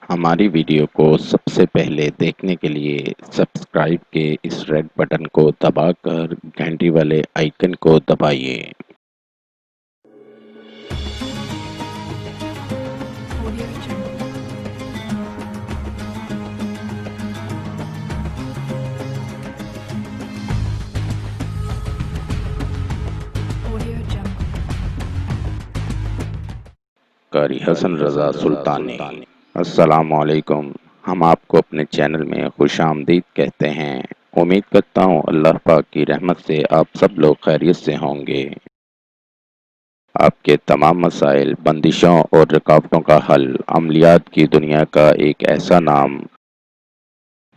ہماری ویڈیو کو سب سے پہلے دیکھنے کے لیے سبسکرائب کے اس ریڈ بٹن کو دبا کر گھنٹی والے آئیکن کو دبائیے۔ قاری حسن رضا سلطانی۔ السلام علیکم۔ ہم آپ کو اپنے چینل میں خوش آمدید کہتے ہیں۔ امید کرتا ہوں اللہ پاک کی رحمت سے آپ سب لوگ خیریت سے ہوں گے۔ آپ کے تمام مسائل، بندشوں اور رکاوٹوں کا حل، عملیات کی دنیا کا ایک ایسا نام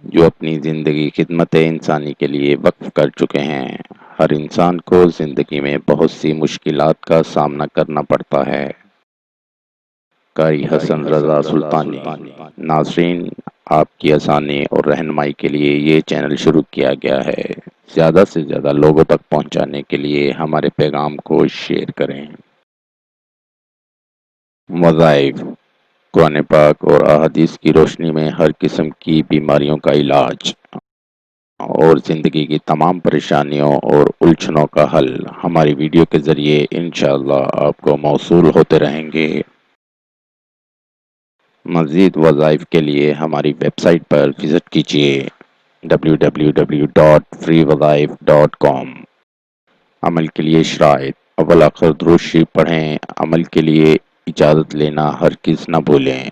جو اپنی زندگی خدمت انسانی کے لیے وقف کر چکے ہیں۔ ہر انسان کو زندگی میں بہت سی مشکلات کا سامنا کرنا پڑتا ہے۔ قاری حسن رضا سلطانی۔ ناظرین، آپ کی آسانی اور رہنمائی کے لیے یہ چینل شروع کیا گیا ہے۔ زیادہ سے زیادہ لوگوں تک پہنچانے کے لیے ہمارے پیغام کو شیئر کریں۔ وظائف، قرآن پاک اور احادیث کی روشنی میں ہر قسم کی بیماریوں کا علاج اور زندگی کی تمام پریشانیوں اور الجھنوں کا حل ہماری ویڈیو کے ذریعے انشاءاللہ آپ کو موصول ہوتے رہیں گے۔ مزید وظائف کے لیے ہماری ویب سائٹ پر وزٹ کیجیے www.freewazaiف.com۔ عمل کے لیے شرائط: اول آخر درود شریف پڑھیں۔ عمل کے لیے اجازت لینا ہرگز نہ بھولیں۔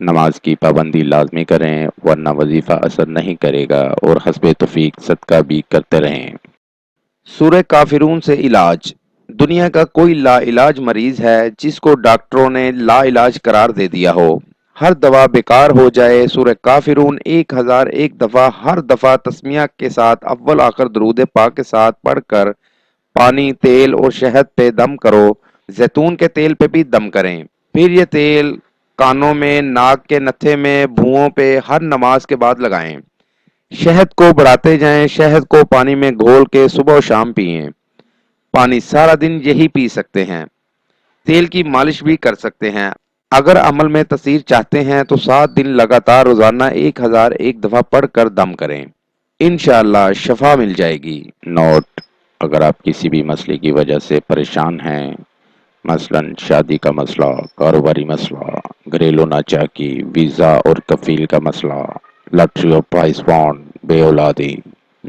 نماز کی پابندی لازمی کریں ورنہ وظیفہ اثر نہیں کرے گا، اور حسب توفیق صدقہ بھی کرتے رہیں۔ سورہ کافرون سے علاج۔ دنیا کا کوئی لا علاج مریض ہے جس کو ڈاکٹروں نے لا علاج قرار دے دیا ہو۔ ہر دوا بیکار ہو جائے۔ سورہ کافرون 1001 دفعہ ہر دفعہ تسمیہ کے ساتھ اول آخر درود پاک کے ساتھ پڑھ کر پانی، تیل اور شہد پہ دم کرو۔ زیتون کے تیل پہ بھی دم کریں۔ پھر یہ تیل کانوں میں، ناک کے نتھے میں، بھوؤں پہ ہر نماز کے بعد لگائیں۔ شہد کو بڑھاتے جائیں۔ شہد کو پانی میں گھول کے صبح و شام پئیں۔ پانی سارا دن یہی پی سکتے ہیں۔ تیل کی مالش بھی کر سکتے ہیں۔ اگر عمل میں تاثیر چاہتے ہیں تو 7 دن لگاتار روزانہ 1001 دفعہ پڑھ کر دم کریں۔ انشاءاللہ شفا مل جائے گی۔ نوٹ: اگر آپ کسی بھی مسئلے کی وجہ سے پریشان ہیں، مثلا شادی کا مسئلہ، کاروباری مسئلہ، گھریلو ناچاکی، ویزا اور کفیل کا مسئلہ، لاٹری اور پرائز فنڈ، بے اولادی،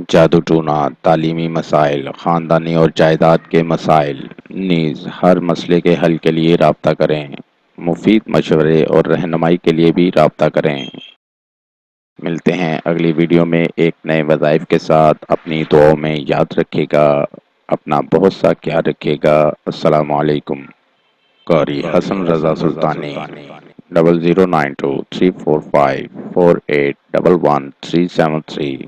جادو ٹونا، تعلیمی مسائل، خاندانی اور جائیداد کے مسائل، نیز ہر مسئلے کے حل کے لیے رابطہ کریں۔ مفید مشورے اور رہنمائی کے لیے بھی رابطہ کریں۔ ملتے ہیں اگلی ویڈیو میں ایک نئے وظائف کے ساتھ۔ اپنی دعاؤں میں یاد رکھے گا۔ اپنا بہت سا خیال رکھے گا۔ السلام علیکم۔ قاری حسن رضا سلطانی۔ 0092 345 4811 373